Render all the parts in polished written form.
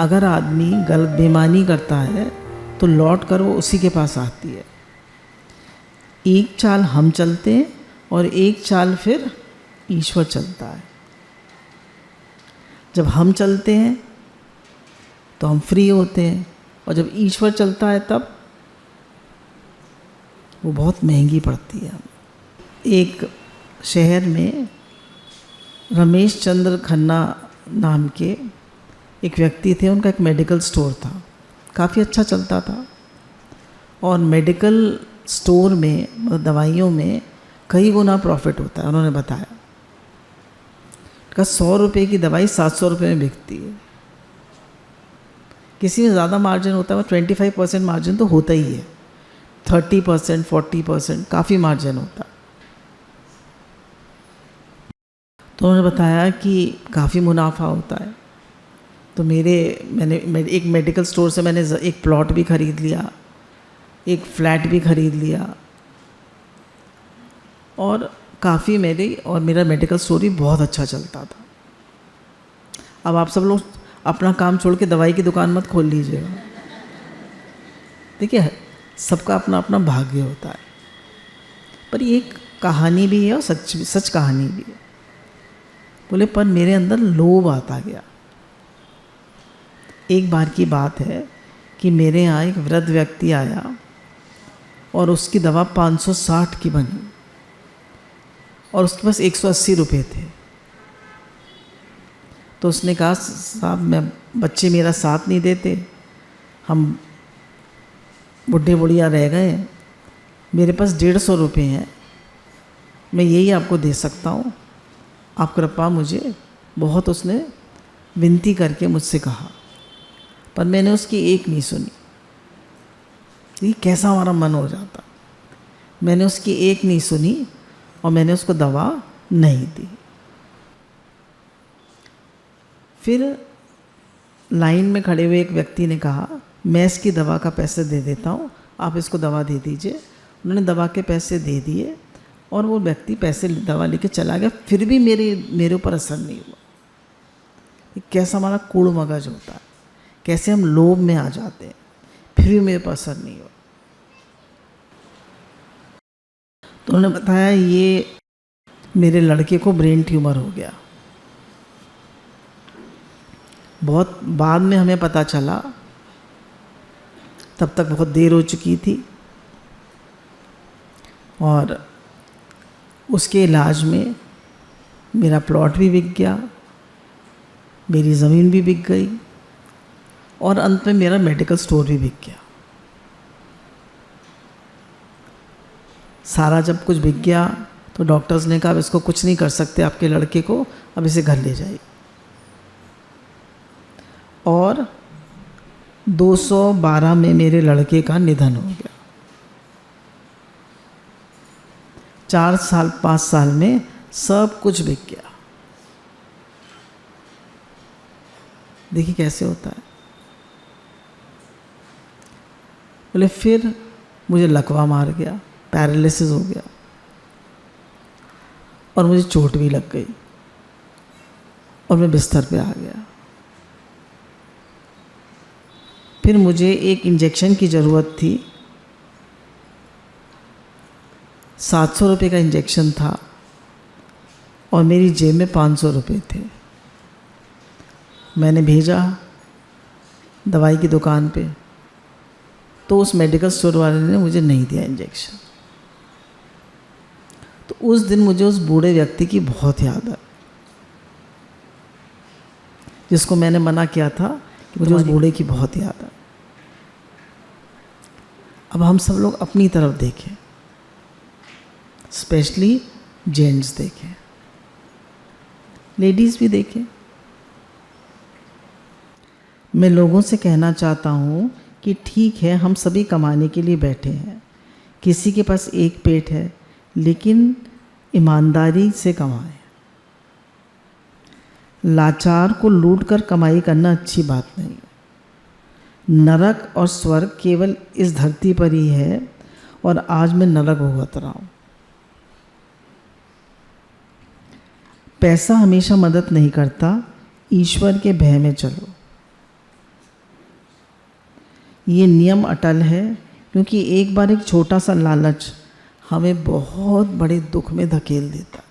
अगर आदमी गलत बेईमानी करता है तो लौट कर वो उसी के पास आती है। एक चाल हम चलते हैं और एक चाल फिर ईश्वर चलता है। जब हम चलते हैं तो हम फ्री होते हैं, और जब ईश्वर चलता है तब वो बहुत महंगी पड़ती है। एक शहर में रमेश चंद्र खन्ना नाम के एक व्यक्ति थे। उनका एक मेडिकल स्टोर था, काफ़ी अच्छा चलता था। और मेडिकल स्टोर में मतलब दवाइयों में कई गुना प्रॉफिट होता है। उन्होंने बताया कि 100 रुपये की दवाई 700 रुपये में बिकती है। किसी में ज़्यादा मार्जिन होता है, 25% मार्जिन तो होता ही है, 30%, 40% काफ़ी मार्जिन होता है। तो उन्होंने बताया कि काफ़ी मुनाफा होता है। तो मैंने एक मेडिकल स्टोर से मैंने एक प्लॉट भी ख़रीद लिया, एक फ्लैट भी ख़रीद लिया, और काफ़ी मेरा मेडिकल स्टोर भी बहुत अच्छा चलता था। अब आप सब लोग अपना काम छोड़ के दवाई की दुकान मत खोल लीजिएगा। देखिए, सबका अपना अपना भाग्य होता है, पर ये एक कहानी भी है और सच कहानी भी है। बोले पर मेरे अंदर लोभ आता गया। एक बार की बात है कि मेरे यहाँ एक वृद्ध व्यक्ति आया और उसकी दवा 560 की बनी और उसके पास 180 रुपये थे। तो उसने कहा, साहब बच्चे मेरा साथ नहीं देते, हम बुढ़े बुढ़िया रह गए, मेरे पास 150 रुपये हैं, मैं यही आपको दे सकता हूँ, आप कृपा मुझे। बहुत उसने विनती करके मुझसे कहा, पर मैंने उसकी एक नहीं सुनी। ये कैसा हमारा मन हो जाता। मैंने उसकी एक नहीं सुनी और मैंने उसको दवा नहीं दी। फिर लाइन में खड़े हुए एक व्यक्ति ने कहा, मैं इसकी दवा का पैसे दे देता हूँ, आप इसको दवा दे दीजिए। उन्होंने दवा के पैसे दे दिए और वो व्यक्ति पैसे दवा लेके चला गया। फिर भी मेरे ऊपर असर नहीं हुआ। ये कैसा हमारा कूड़ मगज होता है, कैसे हम लोभ में आ जाते हैं, फिर भी मेरे पर असर नहीं हुआ। तो उन्होंने बताया, ये मेरे लड़के को ब्रेन ट्यूमर हो गया। बहुत बाद में हमें पता चला, तब तक बहुत देर हो चुकी थी, और उसके इलाज में मेरा प्लॉट भी बिक गया, मेरी ज़मीन भी बिक गई, और अंत में मेरा मेडिकल स्टोर भी बिक गया। सारा जब कुछ बिक गया तो डॉक्टर्स ने कहा, अब इसको कुछ नहीं कर सकते आपके लड़के को, अब इसे घर ले जाइए। और 212 में मेरे लड़के का निधन हो गया। 5 साल में सब कुछ बिक गया। देखिए कैसे होता है। बोले फिर मुझे लकवा मार गया, पैरालिसिस हो गया, और मुझे चोट भी लग गई और मैं बिस्तर पे आ गया। फिर मुझे एक इंजेक्शन की ज़रूरत थी। 700 रुपये का इंजेक्शन था और मेरी जेब में 500 रुपये थे। मैंने भेजा दवाई की दुकान पे, तो उस मेडिकल स्टोर वाले ने मुझे नहीं दिया इंजेक्शन। तो उस दिन मुझे उस बूढ़े व्यक्ति की बहुत याद आई, जिसको मैंने मना किया था कि मुझे उस बूढ़े की बहुत याद आई। अब हम सब लोग अपनी तरफ देखें, स्पेशली जेंट्स देखें, लेडीज़ भी देखें। मैं लोगों से कहना चाहता हूँ कि ठीक है, हम सभी कमाने के लिए बैठे हैं, किसी के पास एक पेट है, लेकिन ईमानदारी से कमाएं। लाचार को लूट कर कमाई करना अच्छी बात नहीं। नरक और स्वर्ग केवल इस धरती पर ही है, और आज मैं नरक भुगत रहा हूँ। पैसा हमेशा मदद नहीं करता, ईश्वर के भय में चलो। ये नियम अटल है, क्योंकि एक बार एक छोटा सा लालच हमें बहुत बड़े दुख में धकेल देता।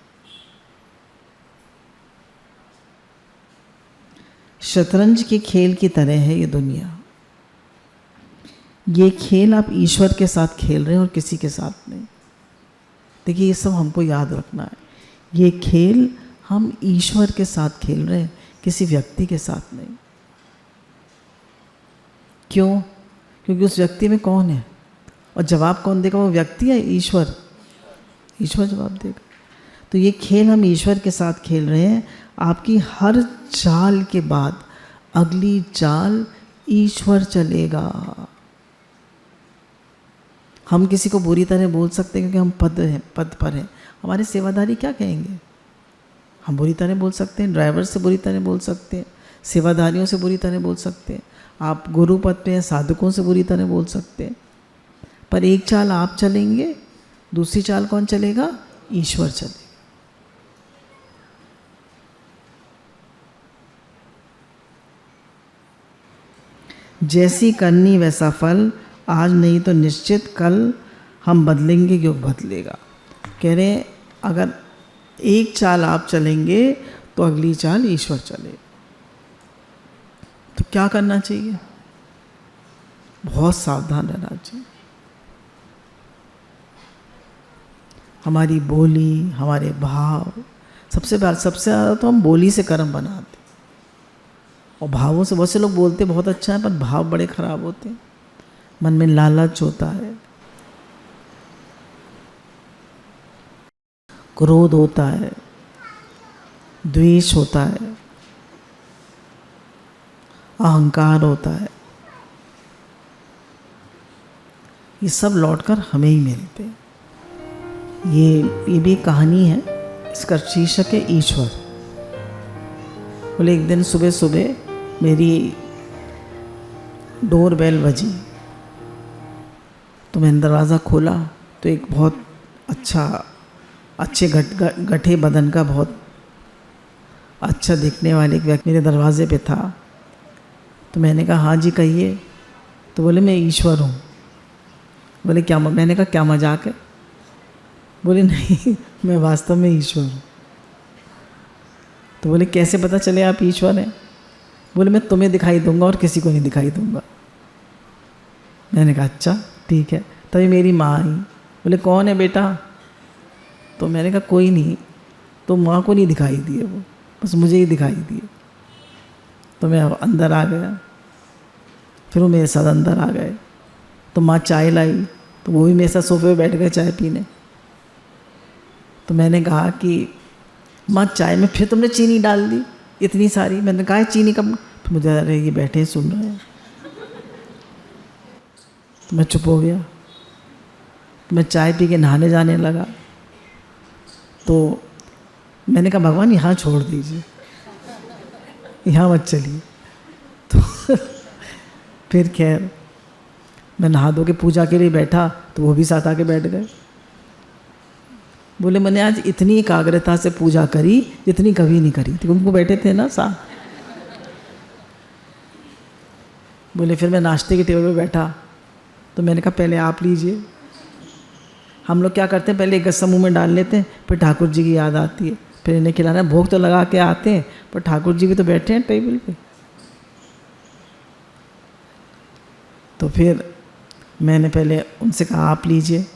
शतरंज के खेल की तरह है ये दुनिया। ये खेल आप ईश्वर के साथ खेल रहे हैं और किसी के साथ नहीं। देखिए, ये सब हमको याद रखना है। ये खेल हम ईश्वर के साथ खेल रहे हैं, किसी व्यक्ति के साथ नहीं। क्यों? क्योंकि उस व्यक्ति में कौन है और जवाब कौन देगा? वो व्यक्ति है ईश्वर। ईश्वर जवाब देगा। तो ये खेल हम ईश्वर के साथ खेल रहे हैं। आपकी हर चाल के बाद अगली चाल ईश्वर चलेगा। हम किसी को बुरी तरह बोल सकते हैं क्योंकि हम पद पर हैं। हमारे सेवादारी क्या कहेंगे? हम बुरी तरह बोल सकते हैं, ड्राइवर से बुरी तरह बोल सकते हैं, सेवादारियों से बुरी तरह बोल सकते हैं, आप गुरु पद पे हैं, साधकों से बुरी तरह बोल सकते हैं। पर एक चाल आप चलेंगे, दूसरी चाल कौन चलेगा? ईश्वर चलेगा। जैसी करनी वैसा फल, आज नहीं तो निश्चित कल हम बदलेंगे, योग बदलेगा। कह रहे हैं अगर एक चाल आप चलेंगे तो अगली चाल ईश्वर चले। तो क्या करना चाहिए? बहुत सावधान रहना चाहिए। हमारी बोली, हमारे भाव, सबसे ज़्यादा तो हम बोली से कर्म बनाते और भावों से। बहुत से लोग बोलते बहुत अच्छा है पर भाव बड़े खराब होते हैं। मन में लालच होता है, क्रोध होता है, द्वेष होता है, अहंकार होता है। ये सब लौटकर हमें ही मिलते हैं। ये भी कहानी है, इसका शीर्षक है ईश्वर। बोले एक दिन सुबह सुबह मेरी डोर बेल बजी तो मैंने दरवाज़ा खोला तो एक बहुत अच्छे गठे बदन का, बहुत अच्छा दिखने वाले एक व्यक्ति मेरे दरवाजे पे था। तो मैंने कहा हाँ जी कहिए। तो बोले मैं ईश्वर हूँ। बोले क्या? मैंने कहा क्या मजाक है? बोले नहीं, मैं वास्तव में ईश्वर हूँ। तो बोले कैसे पता चले आप ईश्वर हैं? बोले मैं तुम्हें दिखाई दूंगा और किसी को नहीं दिखाई दूंगा। मैंने कहा अच्छा ठीक है। तभी मेरी माँ आई। बोले कौन है बेटा? तो मैंने कहा कोई नहीं। तो माँ को नहीं दिखाई दिए, वो बस मुझे ही दिखाई दिए। तो मैं अंदर आ गया, फिर वो मेरे साथ अंदर आ गए। तो माँ चाय लाई तो वो भी मेरे साथ सोफे पे बैठ गए चाय पीने। तो मैंने कहा कि माँ चाय में फिर तुमने चीनी डाल दी इतनी सारी। मैंने कहा चीनी कब? तो मुझे अरे ये बैठे सुन रहे हैं। तो मैं चुप हो गया। तो मैं चाय पी के नहाने जाने लगा। तो मैंने कहा भगवान यहाँ छोड़ दीजिए, यहाँ मत चलिए। तो फिर खैर मैं नहा धो के पूजा के लिए बैठा तो वो भी साथ आके बैठ गए। बोले मैंने आज इतनी एकाग्रता से पूजा करी जितनी कभी नहीं करी थी। उनको बैठे थे ना साथ। बोले फिर मैं नाश्ते के टेबल पे बैठा तो मैंने कहा पहले आप लीजिए। हम लोग क्या करते हैं, पहले एक गस्सा मुँह में डाल लेते हैं, फिर ठाकुर जी की याद आती है, फिर इन्हें खिलाना। भोग तो लगा के आते हैं पर ठाकुर जी भी तो बैठे हैं टेबल पे। तो फिर मैंने पहले उनसे कहा आप लीजिए।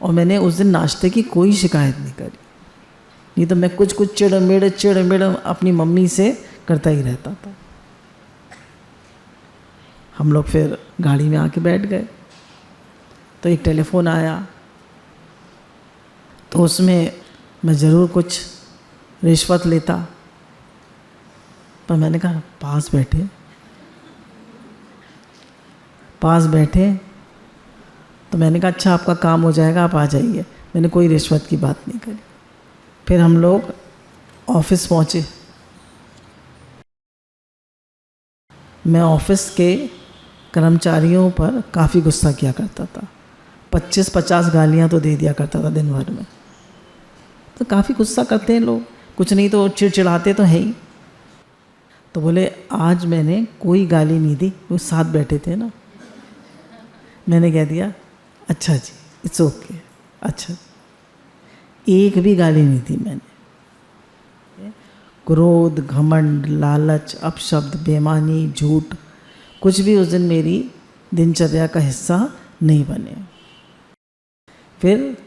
और मैंने उस दिन नाश्ते की कोई शिकायत नहीं करी, नहीं तो मैं कुछ चिड़ अपनी मम्मी से करता ही रहता था। हम लोग फिर गाड़ी में आके बैठ गए तो एक टेलीफोन आया। तो उसमें मैं ज़रूर कुछ रिश्वत लेता, पर मैंने कहा पास बैठे तो मैंने कहा अच्छा आपका काम हो जाएगा, आप आ जाइए। मैंने कोई रिश्वत की बात नहीं करी। फिर हम लोग ऑफिस पहुँचे। मैं ऑफिस के कर्मचारियों पर काफ़ी गुस्सा किया करता था। 25-50 गालियाँ तो दे दिया करता था दिन भर में। तो काफ़ी गुस्सा करते हैं लोग, कुछ नहीं तो चिड़चिड़ाते तो है ही। तो बोले आज मैंने कोई गाली नहीं दी। वो साथ बैठे थे ना, मैंने कह दिया अच्छा जी, इट्स ओके, अच्छा जी। एक भी गाली नहीं दी मैंने। क्रोध, घमंड, लालच, अपशब्द, बेईमानी, झूठ कुछ भी उस दिन मेरी दिनचर्या का हिस्सा नहीं बने। फिर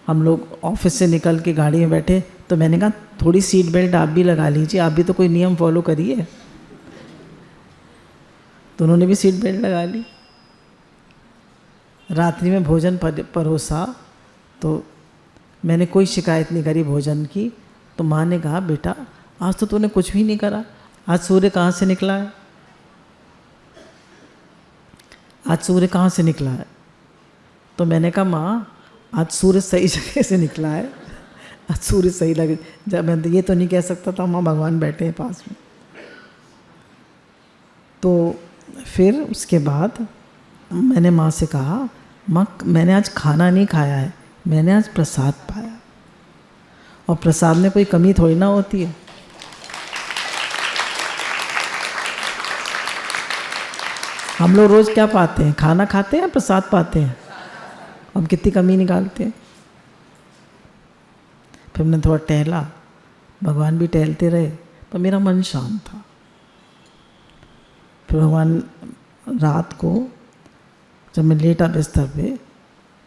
हम लोग ऑफिस से निकल के गाड़ी में बैठे तो मैंने कहा थोड़ी सीट बेल्ट आप भी लगा लीजिए, आप भी तो कोई नियम फॉलो करिए। तो उन्होंने भी सीट बेल्ट लगा ली। रात्रि में भोजन परोसा तो मैंने कोई शिकायत नहीं करी भोजन की। तो माँ ने कहा बेटा आज तो तूने कुछ भी नहीं करा, आज सूर्य कहाँ से निकला है, आज सूर्य कहाँ से निकला है। तो मैंने कहा माँ आज सूर्य सही जगह से निकला है, आज सूर्य सही लगे। जब मैं ये तो नहीं कह सकता था माँ भगवान बैठे हैं पास में। तो फिर उसके बाद मैंने माँ से कहा माँ मैंने आज खाना नहीं खाया है, मैंने आज प्रसाद पाया, और प्रसाद में कोई कमी थोड़ी ना होती है। हम लोग रोज़ क्या पाते हैं, खाना खाते हैं, प्रसाद पाते हैं, हम कितनी कमी निकालते हैं। फिर मैंने थोड़ा टहला, भगवान भी टहलते रहे, तो मेरा मन शांत था। फिर भगवान रात को जब मैं लेटा बिस्तर पे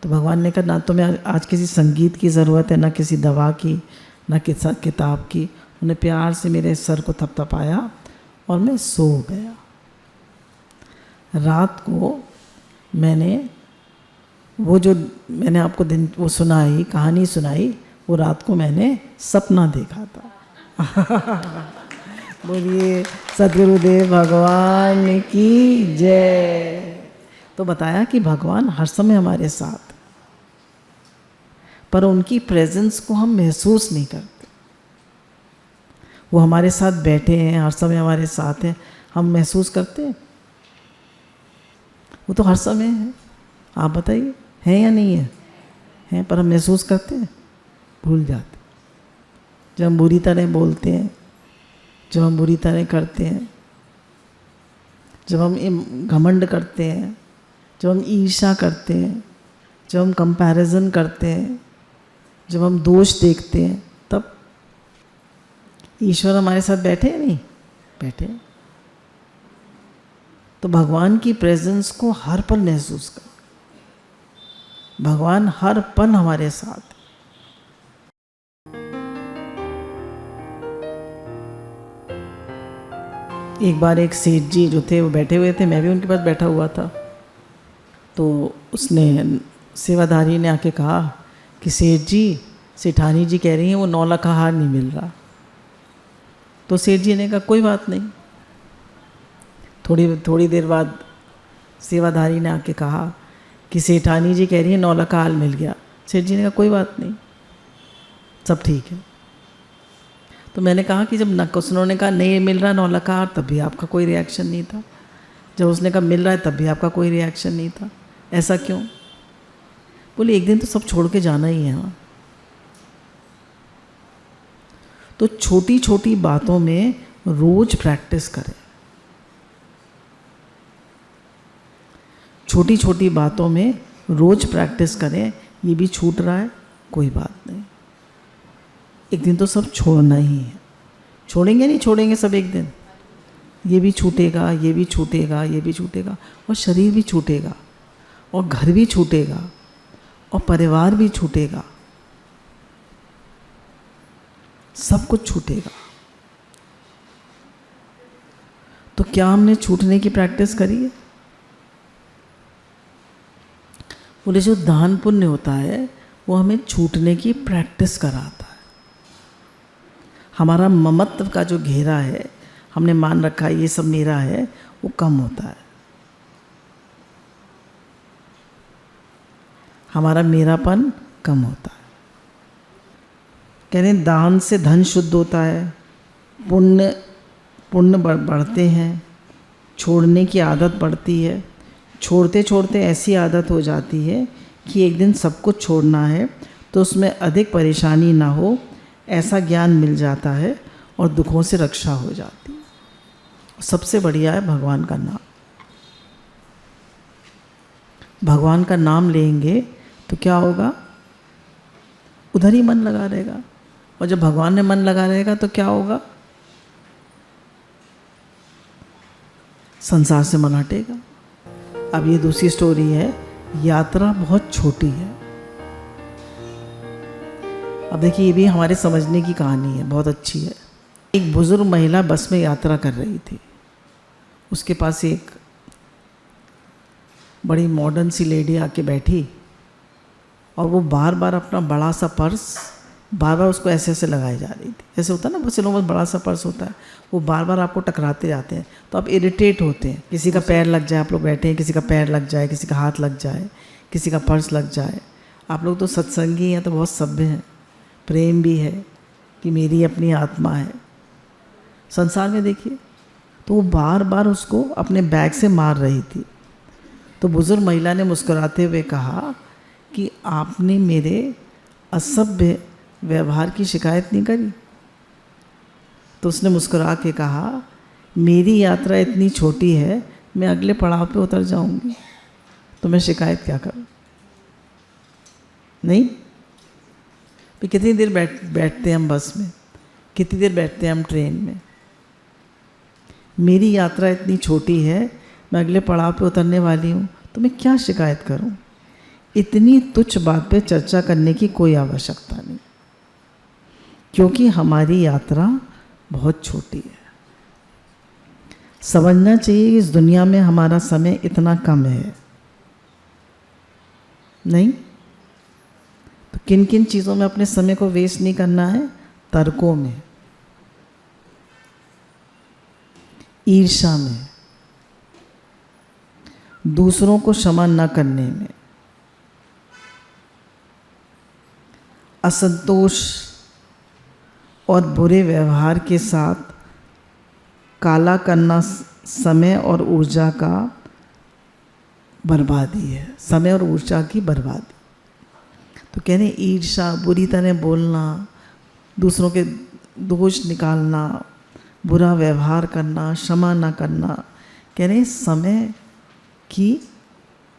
तो भगवान ने कहा ना तो मैं आज किसी संगीत की ज़रूरत है, ना किसी दवा की, ना किसी किताब की। उन्हें प्यार से मेरे सर को थपथपाया और मैं सो गया। रात को मैंने वो जो मैंने आपको दिन वो सुनाई, कहानी सुनाई, वो रात को मैंने सपना देखा था। बोलिए सद्गुरुदेव भगवान की जय। तो बताया कि भगवान हर समय हमारे साथ, पर उनकी प्रेजेंस को हम महसूस नहीं करते। वो हमारे साथ बैठे हैं, हर समय हमारे साथ हैं, हम महसूस करते हैं? वो तो हर समय है। आप बताइए है या नहीं है? हैं, पर हम महसूस करते हैं? भूल जाते। जब हम बुरी तरह बोलते हैं, जब हम बुरी तरह करते हैं, जब हम घमंड करते हैं, जब हम ईर्ष्या करते हैं, जब हम कंपैरिजन करते हैं, जब हम दोष देखते हैं, तब ईश्वर हमारे साथ बैठे हैं नहीं? बैठे। तो भगवान की प्रेजेंस को हर पल महसूस कर। भगवान हर पल हमारे साथ। एक बार एक सेठ जी जो थे वो बैठे हुए थे, मैं भी उनके पास बैठा हुआ था। तो उसने सेवाधारी ने आके कहा कि सेठ जी, सेठानी जी कह रही हैं वो 9 लाख का हार नहीं मिल रहा। तो सेठ जी ने कहा कोई बात नहीं। थोड़ी देर बाद सेवाधारी ने आके कहा कि सेठानी जी कह रही है 9 लाख का हार मिल गया। सेठ जी ने कहा कोई बात नहीं, सब ठीक है। तो मैंने कहा कि जब उन्होंने कहा नहीं मिल रहा 9 लाख का हार, तब भी आपका कोई रिएक्शन नहीं था। जब उसने कहा मिल रहा है, तब भी आपका कोई रिएक्शन नहीं था। ऐसा क्यों? बोले एक दिन तो सब छोड़ के जाना ही है। हाँ, तो छोटी छोटी बातों में रोज प्रैक्टिस करें। छोटी छोटी बातों में रोज प्रैक्टिस करें। ये भी छूट रहा है, कोई बात नहीं, एक दिन तो सब छोड़ना ही है। छोड़ेंगे नहीं छोड़ेंगे सब एक दिन। ये भी छूटेगा, ये भी छूटेगा, ये भी छूटेगा, और शरीर भी छूटेगा, और घर भी छूटेगा, और परिवार भी छूटेगा, सब कुछ छूटेगा। तो क्या हमने छूटने की प्रैक्टिस करी है? बोले जो दान पुण्य होता है वो हमें छूटने की प्रैक्टिस कराता है। हमारा ममत्व का जो घेरा है, हमने मान रखा है ये सब मेरा है, वो कम होता है। हमारा मेरापन कम होता है। कह रहे हैं दान से धन शुद्ध होता है, पुण्य बढ़ते हैं, छोड़ने की आदत बढ़ती है। छोड़ते छोड़ते ऐसी आदत हो जाती है कि एक दिन सब कुछ छोड़ना है तो उसमें अधिक परेशानी ना हो, ऐसा ज्ञान मिल जाता है और दुखों से रक्षा हो जाती है। सबसे बढ़िया है भगवान का नाम। भगवान का नाम लेंगे तो क्या होगा, उधर ही मन लगा रहेगा। और जब भगवान में मन लगा रहेगा तो क्या होगा, संसार से मन हटेगा। अब ये दूसरी स्टोरी है, यात्रा बहुत छोटी है। अब देखिए ये भी हमारे समझने की कहानी है, बहुत अच्छी है। एक बुजुर्ग महिला बस में यात्रा कर रही थी। उसके पास एक बड़ी मॉडर्न सी लेडी आके बैठी और वो बार बार अपना बड़ा सा पर्स बार बार उसको ऐसे ऐसे लगाई जा रही थी। ऐसे होता है ना, बहुत से लोगों में बड़ा सा पर्स होता है, वो बार बार आपको टकराते जाते हैं तो आप इरिटेट होते हैं। किसी का पैर लग जाए, आप लोग बैठे हैं, किसी का पैर लग जाए, किसी का हाथ लग जाए, किसी का पर्स लग जाए। आप लोग तो सत्संगी हैं तो बहुत सभ्य हैं, प्रेम भी है कि मेरी अपनी आत्मा है। संसार में देखिए तो वो बार बार उसको अपने बैग से मार रही थी। तो बुजुर्ग महिला ने मुस्कुराते हुए कहा कि आपने मेरे असभ्य व्यवहार की शिकायत नहीं करी। तो उसने मुस्कुरा के कहा, मेरी यात्रा इतनी छोटी है, मैं अगले पड़ाव पे उतर जाऊंगी, तो मैं शिकायत क्या करूं। नहीं, तो कितनी देर बैठते हैं हम बस में, कितनी देर बैठते हैं हम ट्रेन में। मेरी यात्रा इतनी छोटी है, मैं अगले पड़ाव पे उतरने वाली हूँ, तो मैं क्या शिकायत करूँ। इतनी तुच्छ बात पे चर्चा करने की कोई आवश्यकता नहीं, क्योंकि हमारी यात्रा बहुत छोटी है। समझना चाहिए इस दुनिया में हमारा समय इतना कम है। नहीं तो किन किन चीज़ों में अपने समय को वेस्ट नहीं करना है, तर्कों में, ईर्ष्या में, दूसरों को क्षमा न करने में, असंतोष और बुरे व्यवहार के साथ काला करना समय और ऊर्जा का बर्बादी है, समय और ऊर्जा की बर्बादी। तो कह रहे हैं ईर्ष्या, बुरी तरह बोलना, दूसरों के दोष निकालना, बुरा व्यवहार करना, क्षमा न करना, कह रहे हैं समय की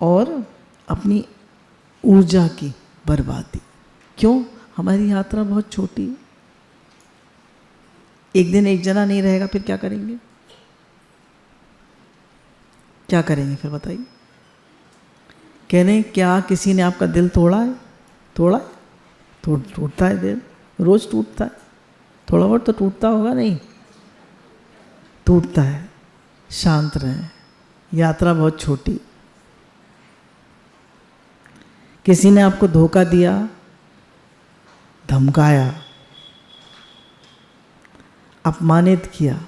और अपनी ऊर्जा की बर्बादी। क्यों, हमारी यात्रा बहुत छोटी है। एक दिन एक जना नहीं रहेगा, फिर क्या करेंगे, क्या करेंगे फिर बताइए। कह रहे हैं क्या किसी ने आपका दिल तोड़ा है, तोड़ा है, टूटता है दिल, रोज टूटता है, थोड़ा बहुत तो टूटता होगा, नहीं टूटता है। शांत रहें, यात्रा बहुत छोटी। किसी ने आपको धोखा दिया, धमकाया, अपमानित किया,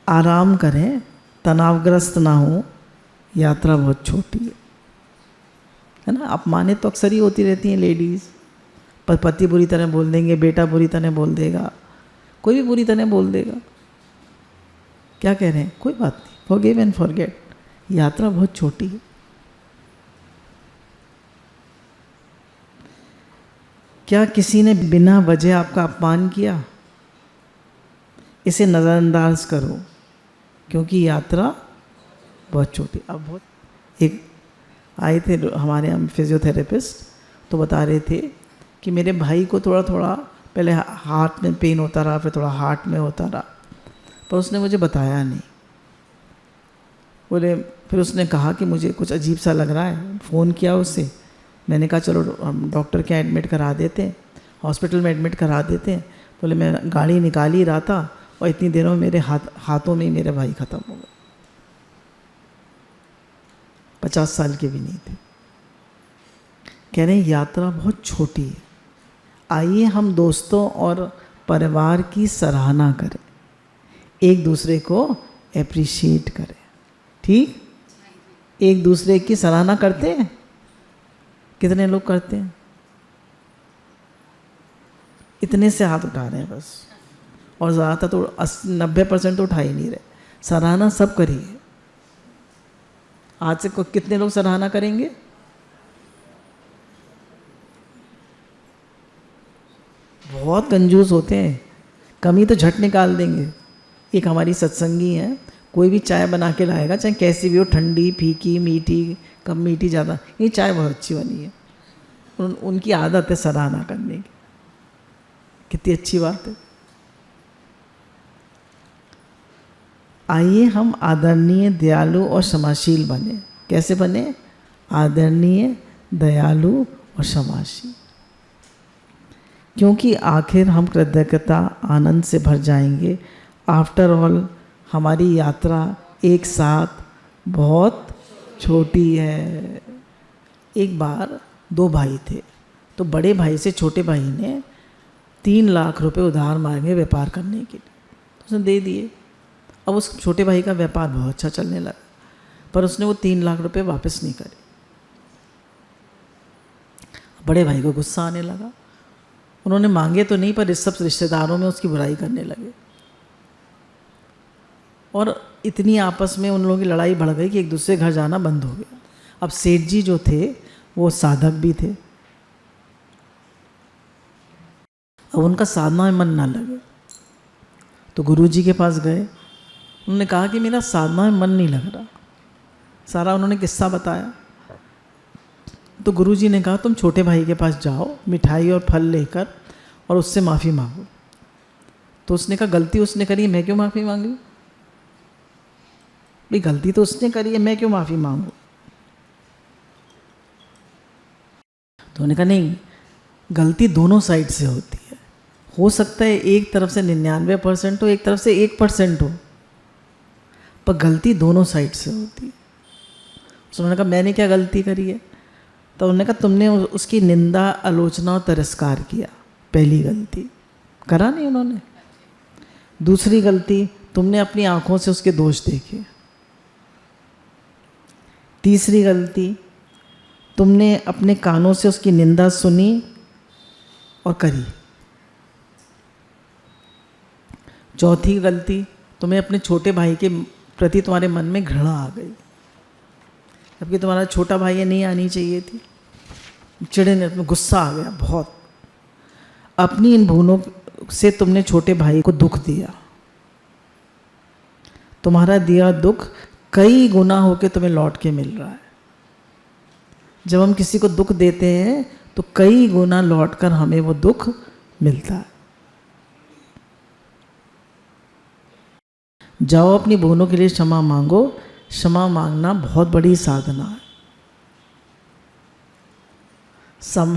आराम करें, तनावग्रस्त ना हो, यात्रा बहुत छोटी है ना। अपमानित तो अक्सर ही होती रहती हैं लेडीज़, पर पति बुरी तरह बोल देंगे, बेटा बुरी तरह बोल देगा, कोई भी बुरी तरह बोल देगा। क्या कह रहे हैं, कोई बात नहीं, फॉरगिव एंड फॉरगेट, यात्रा बहुत छोटी है। क्या किसी ने बिना वजह आपका अपमान किया, इसे नज़रअंदाज करो, क्योंकि यात्रा बहुत छोटी। अब बहुत एक आए थे हमारे यहाँ फिजियोथेरेपिस्ट, तो बता रहे थे कि मेरे भाई को थोड़ा थोड़ा पहले हाथ में पेन होता रहा, फिर थोड़ा हार्ट में होता रहा, पर उसने मुझे बताया नहीं। बोले, फिर उसने कहा कि मुझे कुछ अजीब सा लग रहा है, फ़ोन किया उससे, मैंने कहा चलो हम डॉक्टर के यहाँ एडमिट करा देते हैं, हॉस्पिटल में एडमिट करा देते हैं। बोले मैं गाड़ी निकाल ही रहा था और इतनी देरों में मेरे हाथों में ही मेरे भाई ख़त्म हो गए। 50 साल के भी नहीं थे। कह रहे हैं यात्रा बहुत छोटी है। आइए हम दोस्तों और परिवार की सराहना करें, एक दूसरे को एप्रिशिएट करें। ठीक, एक दूसरे की सराहना करते हैं, कितने लोग करते हैं? इतने से हाथ उठा रहे हैं बस, और ज़्यादातर तो 90% तो उठा ही नहीं रहे। सराहना सब करिए। आज से कितने लोग सराहना करेंगे? बहुत कंजूस होते हैं, कमी तो झट निकाल देंगे। एक हमारी सत्संगी है, कोई भी चाय बना के लाएगा, चाहे कैसी भी हो, ठंडी, फीकी, मीठी, कम मीठी, ज़्यादा, ये चाय बहुत अच्छी बनी है। उनकी आदत है सराहना करने की। कितनी अच्छी बात है। आइए हम आदरणीय, दयालु और क्षमाशील बने। कैसे बने? आदरणीय, दयालु और क्षमाशील। क्योंकि आखिर हम कृतज्ञता, आनंद से भर जाएंगे। आफ्टर ऑल हमारी यात्रा एक साथ बहुत छोटी है। एक बार दो भाई थे, तो बड़े भाई से छोटे भाई ने 3 लाख रुपए उधार मांगे व्यापार करने के लिए, तो उसने दे दिए। अब उस छोटे भाई का व्यापार बहुत अच्छा चलने लगा, पर उसने वो 3 लाख रुपए वापस नहीं करे। बड़े भाई को गुस्सा आने लगा। उन्होंने मांगे तो नहीं, पर इस सब रिश्तेदारों में उसकी बुराई करने लगे, और इतनी आपस में उन लोगों की लड़ाई बढ़ गई कि एक दूसरे घर जाना बंद हो गया। अब सेठ जी जो थे वो साधक भी थे। अब उनका साधना में मन ना लगे, तो गुरु जी के पास गए। उन्होंने कहा कि मेरा साधना में मन नहीं लग रहा। सारा उन्होंने किस्सा बताया। तो गुरु जी ने कहा तुम छोटे भाई के पास जाओ, मिठाई और फल लेकर, और उससे माफ़ी मांगो। तो उसने कहा गलती उसने करी है, मैं क्यों माफ़ी मांगी? भाई गलती तो उसने करी है, मैं क्यों माफ़ी मांगू? तो उन्होंने कहा नहीं, गलती दोनों साइड से होती है। हो सकता है एक तरफ से 99% हो, एक तरफ से 1% हो, पर गलती दोनों साइड से होती है। तो उन्होंने कहा मैंने क्या गलती करी है? तो उन्होंने कहा तुमने उसकी निंदा, आलोचना और तिरस्कार किया, पहली गलती। करा नहीं उन्होंने? दूसरी गलती, तुमने अपनी आंखों से उसके दोष देखे। तीसरी गलती, तुमने अपने कानों से उसकी निंदा सुनी और करी। चौथी गलती, तुम्हें अपने छोटे भाई के प्रति तुम्हारे मन में घृणा आ गई, जबकि तुम्हारा छोटा भाई है, नहीं आनी चाहिए थी। चिढ़ने, तुम्हें गुस्सा आ गया बहुत। अपनी इन भूलों से तुमने छोटे भाई को दुख दिया। तुम्हारा दिया दुख कई गुना होके तुम्हें लौट के मिल रहा है। जब हम किसी को दुख देते हैं तो कई गुना लौटकर हमें वो दुख मिलता है। जाओ अपनी भूलों के लिए क्षमा मांगो। क्षमा मांगना बहुत बड़ी साधना है।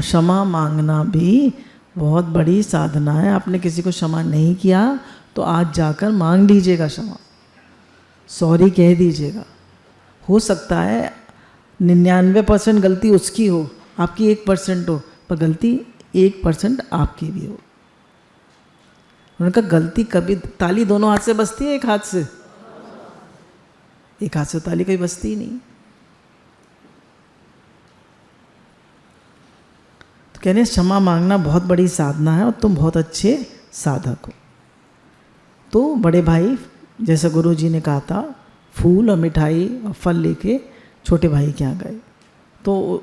क्षमा मांगना भी बहुत बड़ी साधना है। आपने किसी को क्षमा नहीं किया तो आज जाकर मांग लीजिएगा क्षमा, सॉरी कह दीजिएगा। हो सकता है 99% गलती उसकी हो, आपकी 1% हो, पर गलती 1% आपकी भी हो। उन्होंने कहा गलती कभी, ताली दोनों हाथ से बजती है, एक हाथ से? एक हाथ से ताली कभी बजती ही नहीं। तो कहने क्षमा मांगना बहुत बड़ी साधना है और तुम बहुत अच्छे साधक हो। तो बड़े भाई, जैसा गुरु जी ने कहा था, फूल और मिठाई और फल लेके छोटे भाई के यहाँ गए। तो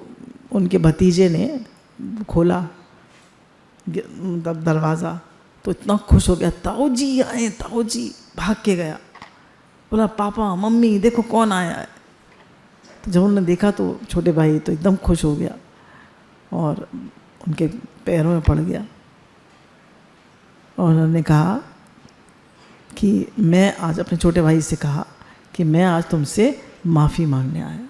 उनके भतीजे ने खोला दरवाज़ा, तो इतना खुश हो गया, ताऊ जी आए, ताऊ जी। भाग के गया, बोला पापा मम्मी देखो कौन आया है। तो जब उन्होंने देखा तो छोटे भाई तो एकदम खुश हो गया और उनके पैरों में पड़ गया, और उन्होंने कहा कि मैं आज, अपने छोटे भाई से कहा कि मैं आज तुमसे माफ़ी मांगने आया।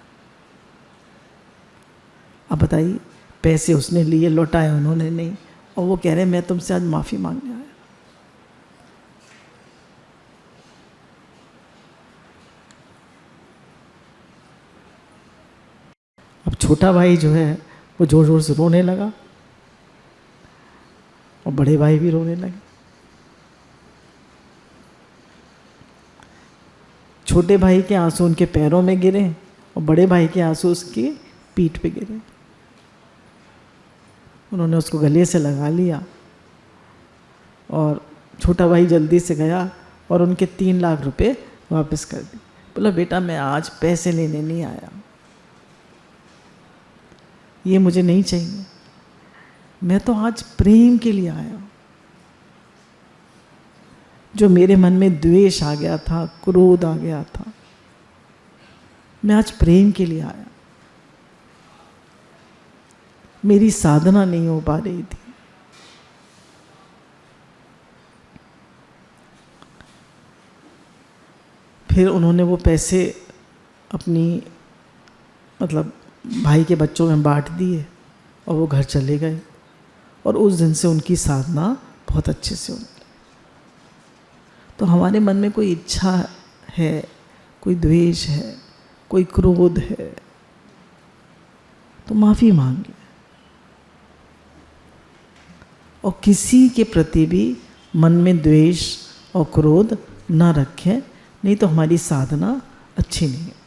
अब बताइए, पैसे उसने लिए, लौटाए उन्होंने नहीं, और वो कह रहे हैं मैं तुमसे आज माफ़ी मांगने आया। अब छोटा भाई जो है वो ज़ोर ज़ोर से रोने लगा और बड़े भाई भी रोने लगे। छोटे भाई के आंसू उनके पैरों में गिरे और बड़े भाई के आंसू उसकी पीठ पे गिरे। उन्होंने उसको गले से लगा लिया और छोटा भाई जल्दी से गया और उनके 3 लाख रुपए वापस कर दिए। बोला बेटा मैं आज पैसे लेने नहीं आया, ये मुझे नहीं चाहिए, मैं तो आज प्रेम के लिए आया हूँ। जो मेरे मन में द्वेष आ गया था, क्रोध आ गया था, मैं आज प्रेम के लिए आया। मेरी साधना नहीं हो पा रही थी। फिर उन्होंने वो पैसे अपनी मतलब भाई के बच्चों में बांट दिए और वो घर चले गए, और उस दिन से उनकी साधना बहुत अच्छे से होने लगी। तो हमारे मन में कोई इच्छा है, कोई द्वेष है, कोई क्रोध है, तो माफ़ी मांगिए, और किसी के प्रति भी मन में द्वेष और क्रोध ना रखें, नहीं तो हमारी साधना अच्छी नहीं है।